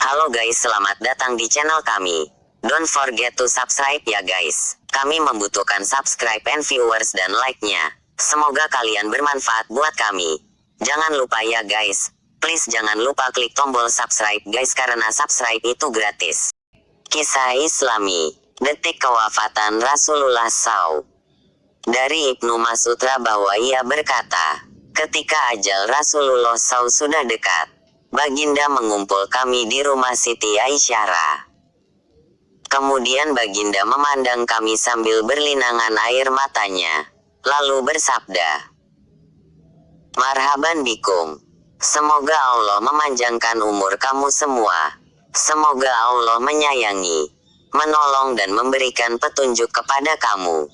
Halo guys, selamat datang di channel kami. Don't forget to subscribe ya guys. Kami membutuhkan subscribe and viewers dan like-nya. Semoga kalian bermanfaat buat kami. Jangan lupa ya guys. Please jangan lupa klik tombol subscribe guys karena subscribe itu gratis. Kisah Islami, detik kewafatan Rasulullah SAW. Dari Ibnu Mas'ud bahwa ia berkata, ketika ajal Rasulullah SAW sudah dekat, Baginda mengumpul kami di rumah Siti Aisyah. Kemudian Baginda memandang kami sambil berlinangan air matanya, lalu bersabda, "Marhaban bikum. Semoga Allah memanjangkan umur kamu semua. Semoga Allah menyayangi, menolong dan memberikan petunjuk kepada kamu.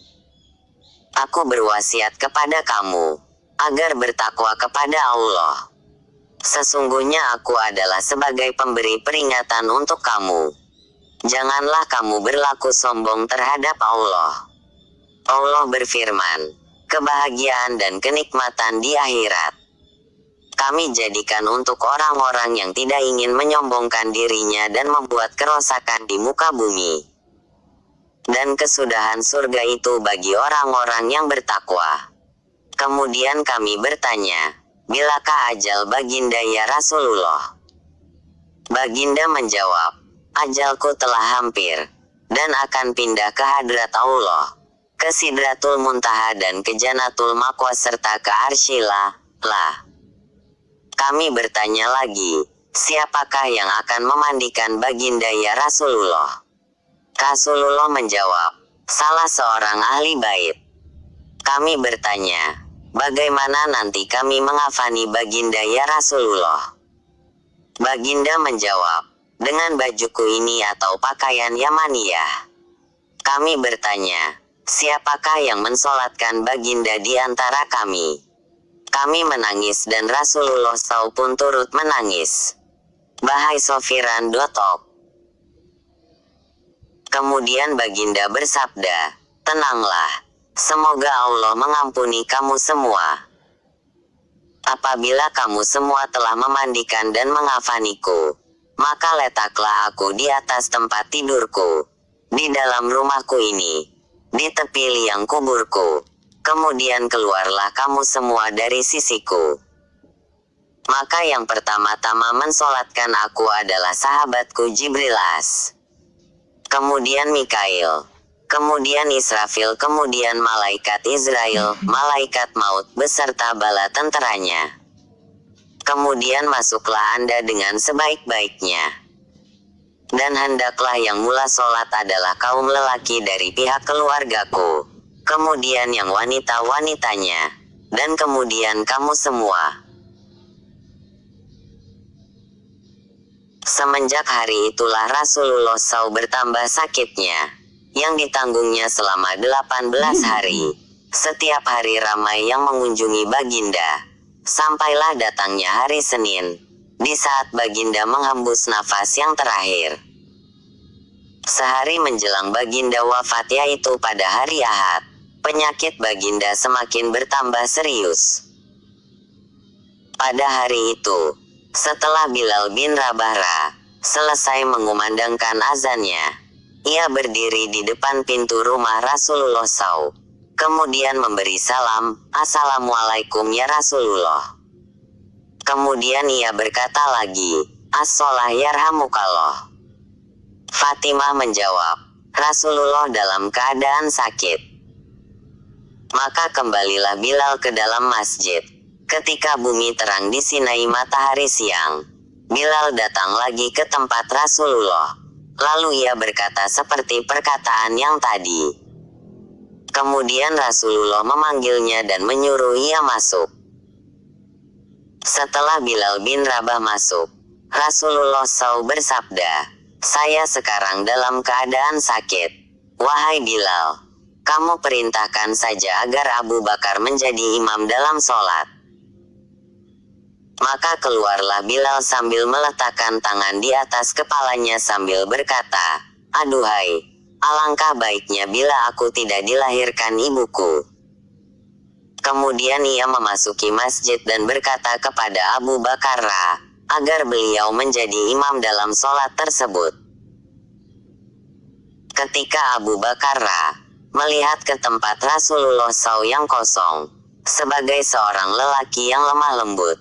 Aku berwasiat kepada kamu, agar bertakwa kepada Allah. Sesungguhnya aku adalah sebagai pemberi peringatan untuk kamu. Janganlah kamu berlaku sombong terhadap Allah. Allah berfirman, kebahagiaan dan kenikmatan di akhirat kami jadikan untuk orang-orang yang tidak ingin menyombongkan dirinya dan membuat kerosakan di muka bumi. Dan kesudahan surga itu bagi orang-orang yang bertakwa." Kemudian kami bertanya, "Bilakah ajal Baginda ya Rasulullah?" Baginda menjawab, "Ajalku telah hampir, dan akan pindah ke hadrat Allah, ke Sidratul Muntaha dan ke Jannatul Ma'wa serta ke Arsy-Lah." Kami bertanya lagi, "Siapakah yang akan memandikan Baginda ya Rasulullah?" Rasulullah menjawab, "Salah seorang ahli bait." Kami bertanya, "Bagaimana nanti kami mengafani Baginda ya Rasulullah?" Baginda menjawab, "Dengan bajuku ini atau pakaian Yamaniyah." Kami bertanya, "Siapakah yang mensolatkan Baginda di antara kami?" Kami menangis dan Rasulullah SAW pun turut menangis. Bahaisofiran.org. Kemudian Baginda bersabda, "Tenanglah. Semoga Allah mengampuni kamu semua. Apabila kamu semua telah memandikan dan mengafaniku, maka letaklah aku di atas tempat tidurku, di dalam rumahku ini, di tepi liang kuburku. Kemudian keluarlah kamu semua dari sisiku. Maka yang pertama-tama mensolatkan aku adalah sahabatku Jibrilas. Kemudian Mikail. Kemudian Israfil, kemudian malaikat Israel, malaikat maut beserta bala tenteranya. Kemudian masuklah Anda dengan sebaik-baiknya. Dan hendaklah yang mula solat adalah kaum lelaki dari pihak keluargaku. Kemudian yang wanita-wanitanya. Dan kemudian kamu semua." Semenjak hari itulah Rasulullah SAW bertambah sakitnya, yang ditanggungnya selama 18 hari. Setiap hari ramai yang mengunjungi Baginda. Sampailah datangnya hari Senin, di saat Baginda menghembus nafas yang terakhir. Sehari menjelang Baginda wafat, yaitu pada hari Ahad, penyakit Baginda semakin bertambah serius. Pada hari itu, setelah Bilal bin Rabah selesai mengumandangkan azannya, ia berdiri di depan pintu rumah Rasulullah SAW. Kemudian memberi salam, "Assalamualaikum ya Rasulullah." Kemudian ia berkata lagi, "As-sholah yarhamukallah." Fatimah menjawab, "Rasulullah dalam keadaan sakit." Maka kembalilah Bilal ke dalam masjid. Ketika bumi terang disinai matahari siang, Bilal datang lagi ke tempat Rasulullah. Lalu ia berkata seperti perkataan yang tadi. Kemudian Rasulullah memanggilnya dan menyuruh ia masuk. Setelah Bilal bin Rabah masuk, Rasulullah SAW bersabda, "Saya sekarang dalam keadaan sakit. Wahai Bilal, kamu perintahkan saja agar Abu Bakar menjadi imam dalam sholat." Maka keluarlah Bilal sambil meletakkan tangan di atas kepalanya sambil berkata, "Aduhai, alangkah baiknya bila aku tidak dilahirkan ibuku." Kemudian ia memasuki masjid dan berkata kepada Abu Bakar, agar beliau menjadi imam dalam sholat tersebut. Ketika Abu Bakar melihat ke tempat Rasulullah SAW yang kosong, sebagai seorang lelaki yang lemah lembut,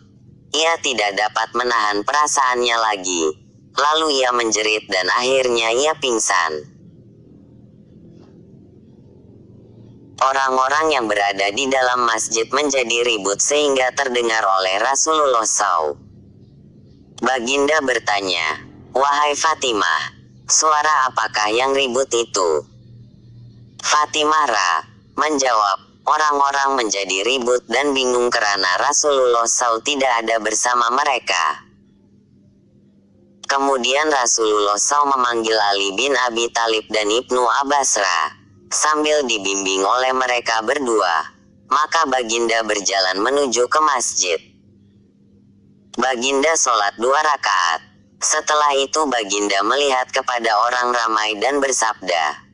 ia tidak dapat menahan perasaannya lagi. Lalu ia menjerit dan akhirnya ia pingsan. Orang-orang yang berada di dalam masjid menjadi ribut sehingga terdengar oleh Rasulullah SAW. Baginda bertanya, "Wahai Fatimah, suara apakah yang ribut itu?" Fatimah menjawab, "Orang-orang menjadi ribut dan bingung karena Rasulullah SAW tidak ada bersama mereka." Kemudian Rasulullah SAW memanggil Ali bin Abi Thalib dan Ibnu Abbas sambil dibimbing oleh mereka berdua. Maka Baginda berjalan menuju ke masjid. Baginda sholat 2 rakaat. Setelah itu Baginda melihat kepada orang ramai dan bersabda,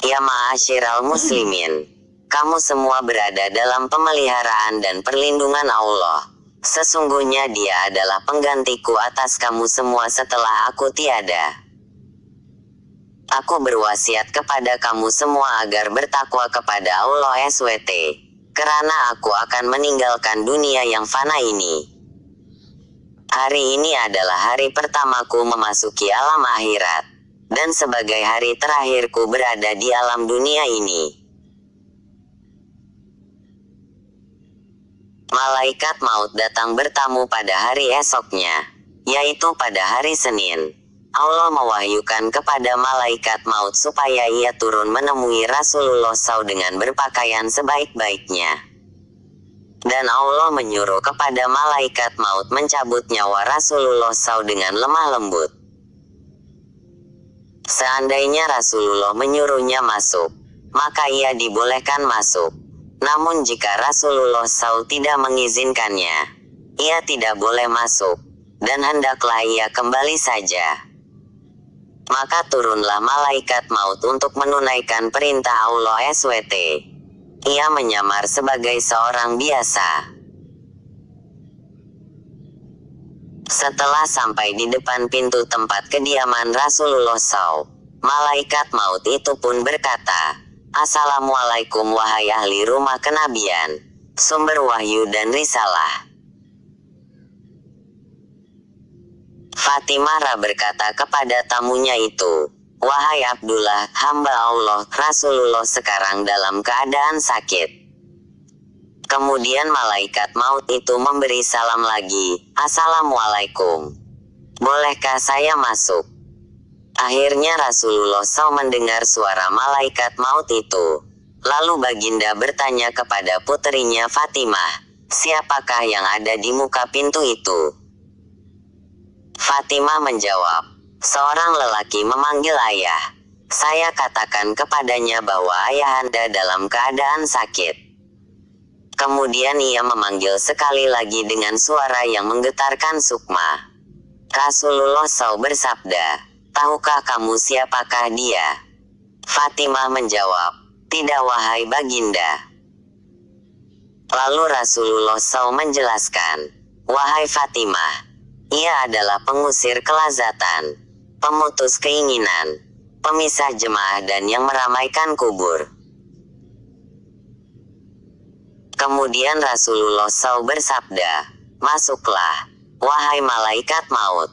"Ya ma'asyiral muslimin, kamu semua berada dalam pemeliharaan dan perlindungan Allah. Sesungguhnya Dia adalah penggantiku atas kamu semua setelah aku tiada. Aku berwasiat kepada kamu semua agar bertakwa kepada Allah SWT, karena aku akan meninggalkan dunia yang fana ini. Hari ini adalah hari pertamaku memasuki alam akhirat, dan sebagai hari terakhirku berada di alam dunia ini. Malaikat maut datang bertamu pada hari esoknya, yaitu pada hari Senin. Allah mewahyukan kepada malaikat maut supaya ia turun menemui Rasulullah SAW dengan berpakaian sebaik-baiknya. Dan Allah menyuruh kepada malaikat maut mencabut nyawa Rasulullah SAW dengan lemah lembut. Seandainya Rasulullah menyuruhnya masuk, maka ia dibolehkan masuk. Namun jika Rasulullah SAW tidak mengizinkannya, ia tidak boleh masuk, dan hendaklah ia kembali saja. Maka turunlah malaikat maut untuk menunaikan perintah Allah SWT. Ia menyamar sebagai seorang biasa. Setelah sampai di depan pintu tempat kediaman Rasulullah SAW, malaikat maut itu pun berkata, "Assalamualaikum wahai ahli rumah kenabian, sumber wahyu dan risalah." Fatimah berkata kepada tamunya itu, "Wahai Abdullah, hamba Allah, Rasulullah sekarang dalam keadaan sakit." Kemudian malaikat maut itu memberi salam lagi, "Assalamualaikum. Bolehkah saya masuk?" Akhirnya Rasulullah SAW mendengar suara malaikat maut itu. Lalu Baginda bertanya kepada puterinya Fatimah, "Siapakah yang ada di muka pintu itu?" Fatimah menjawab, "Seorang lelaki memanggil ayah. Saya katakan kepadanya bahwa ayahanda dalam keadaan sakit." Kemudian ia memanggil sekali lagi dengan suara yang menggetarkan sukma. Rasulullah SAW bersabda, "Tahukah kamu siapakah dia?" Fatimah menjawab, "Tidak wahai Baginda." Lalu Rasulullah SAW menjelaskan, "Wahai Fatimah, ia adalah pengusir kelazatan, pemutus keinginan, pemisah jemaah dan yang meramaikan kubur." Kemudian Rasulullah SAW bersabda, "Masuklah, wahai malaikat maut."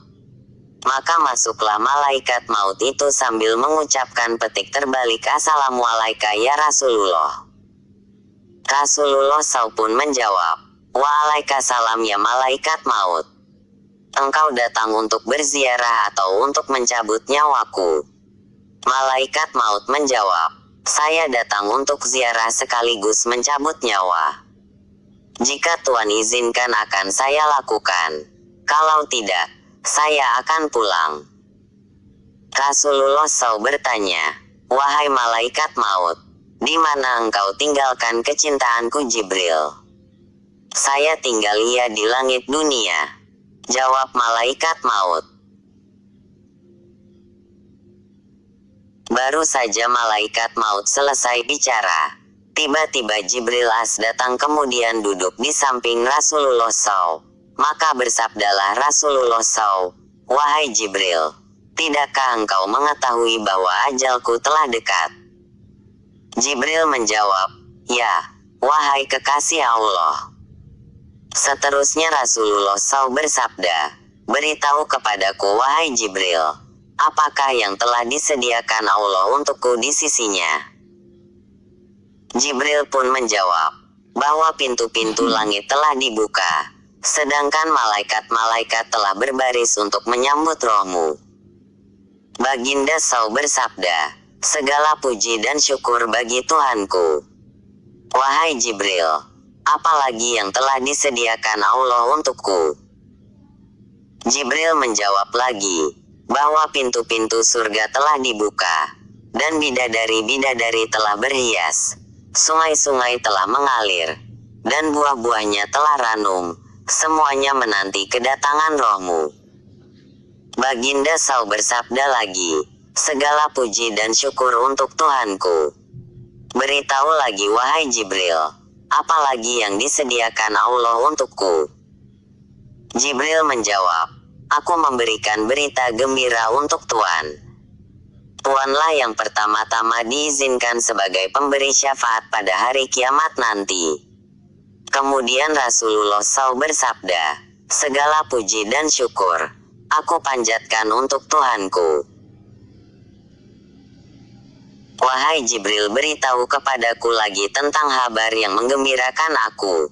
Maka masuklah malaikat maut itu sambil mengucapkan petik terbalik, "Assalamualaikum ya Rasulullah." Rasulullah SAW pun menjawab, "Waalaikumsalam ya malaikat maut. Engkau datang untuk berziarah atau untuk mencabut nyawaku?" Malaikat maut menjawab, "Saya datang untuk ziarah sekaligus mencabut nyawa. Jika Tuhan izinkan akan saya lakukan. Kalau tidak, saya akan pulang." Rasulullah SAW bertanya, "Wahai malaikat maut, di mana engkau tinggalkan kecintaanku Jibril?" "Saya tinggal ia di langit dunia," jawab malaikat maut. Baru saja malaikat maut selesai bicara, Tiba-tiba Jibril As datang kemudian duduk di samping Rasulullah SAW. Maka bersabdalah Rasulullah SAW, "Wahai Jibril, tidakkah engkau mengetahui bahwa ajalku telah dekat?" Jibril menjawab, "Ya, wahai kekasih Allah." Seterusnya Rasulullah SAW bersabda, "Beritahu kepadaku wahai Jibril, apakah yang telah disediakan Allah untukku di sisinya?" Jibril pun menjawab, bahwa pintu-pintu langit telah dibuka, sedangkan malaikat-malaikat telah berbaris untuk menyambut rohmu. Baginda SAW bersabda, "Segala puji dan syukur bagi Tuhanku." Wahai Jibril, apalagi yang telah disediakan Allah untukku? Jibril menjawab lagi, bahwa pintu-pintu surga telah dibuka, dan bidadari-bidadari telah berhias, sungai-sungai telah mengalir, dan buah-buahnya telah ranum, semuanya menanti kedatangan rohmu. Baginda SAW bersabda lagi, "Segala puji dan syukur untuk Tuhanku." Beritahu lagi wahai Jibril, apalagi yang disediakan Allah untukku? Jibril menjawab, "Aku memberikan berita gembira untuk Tuhan. Tuanlah yang pertama-tama diizinkan sebagai pemberi syafaat pada hari kiamat nanti." Kemudian Rasulullah SAW bersabda, "Segala puji dan syukur aku panjatkan untuk Tuhanku." Wahai Jibril, beritahu kepadaku lagi tentang kabar yang menggembirakan aku.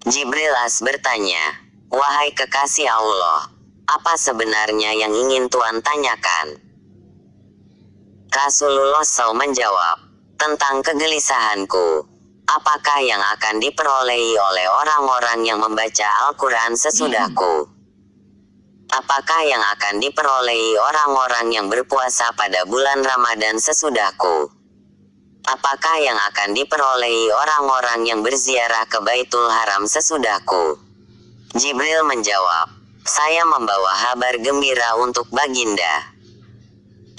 Jibril As bertanya, "Wahai kekasih Allah, apa sebenarnya yang ingin Tuhan tanyakan?" Rasulullah SAW menjawab, "Tentang kegelisahanku, apakah yang akan diperolehi oleh orang-orang yang membaca Al-Quran sesudahku? Apakah yang akan diperolehi orang-orang yang berpuasa pada bulan Ramadan sesudahku? Apakah yang akan diperolehi orang-orang yang berziarah ke Baitul Haram sesudahku?" Jibril menjawab, "Saya membawa kabar gembira untuk Baginda.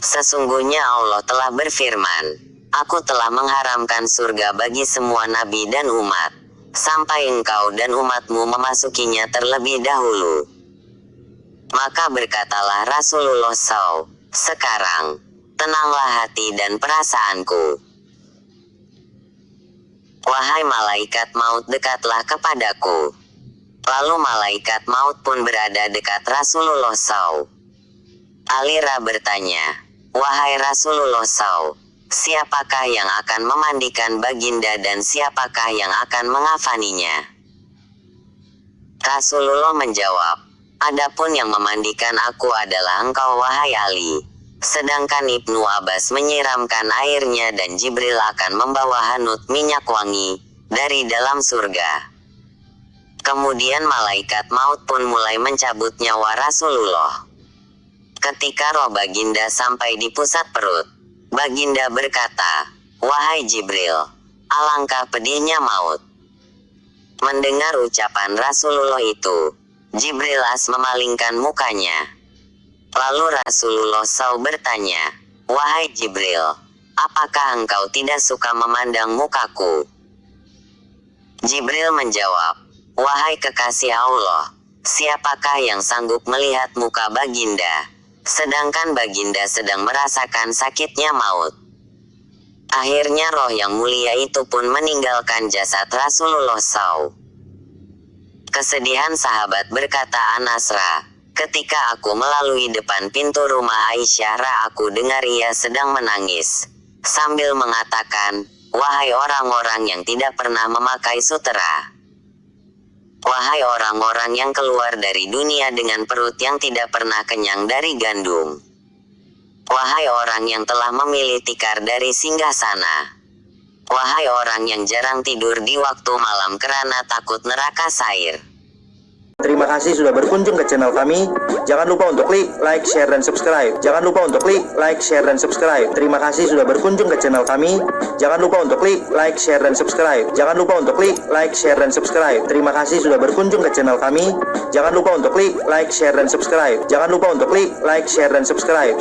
Sesungguhnya Allah telah berfirman, Aku telah mengharamkan surga bagi semua nabi dan umat, sampai engkau dan umatmu memasukinya terlebih dahulu." Maka berkatalah Rasulullah SAW, "Sekarang, tenanglah hati dan perasaanku. Wahai malaikat maut, dekatlah kepadaku." Lalu malaikat maut pun berada dekat Rasulullah SAW. Alira bertanya, "Wahai Rasulullah SAW, siapakah yang akan memandikan Baginda dan siapakah yang akan mengafaninya?" Rasulullah menjawab, "Adapun yang memandikan aku adalah engkau wahai Ali. Sedangkan Ibnu Abbas menyiramkan airnya dan Jibril akan membawa hanut minyak wangi dari dalam surga." Kemudian malaikat maut pun mulai mencabut nyawa Rasulullah. Ketika roh Baginda sampai di pusat perut, Baginda berkata, "Wahai Jibril, alangkah pedihnya maut." Mendengar ucapan Rasulullah itu, Jibril As memalingkan mukanya. Lalu Rasulullah SAW bertanya, "Wahai Jibril, apakah engkau tidak suka memandang mukaku?" Jibril menjawab, "Wahai kekasih Allah, siapakah yang sanggup melihat muka Baginda, sedangkan Baginda sedang merasakan sakitnya maut?" Akhirnya roh yang mulia itu pun meninggalkan jasad Rasulullah SAW. Kesedihan sahabat, berkata Anasra, "Ketika aku melalui depan pintu rumah Aisyah, aku dengar ia sedang menangis, sambil mengatakan, 'Wahai orang-orang yang tidak pernah memakai sutera. Wahai orang-orang yang keluar dari dunia dengan perut yang tidak pernah kenyang dari gandum. Wahai orang yang telah memilih tikar dari singgasana. Wahai orang yang jarang tidur di waktu malam karena takut neraka sair.'" Terima kasih sudah berkunjung ke channel kami. Jangan lupa untuk klik like, share, dan subscribe. Jangan lupa untuk klik like, share, dan subscribe. Terima kasih sudah berkunjung ke channel kami. Jangan lupa untuk klik like, share, dan subscribe. Jangan lupa untuk klik like, share, dan subscribe. Terima kasih sudah berkunjung ke channel kami. Jangan lupa untuk klik like, share, dan subscribe. Jangan lupa untuk klik like, share, dan subscribe.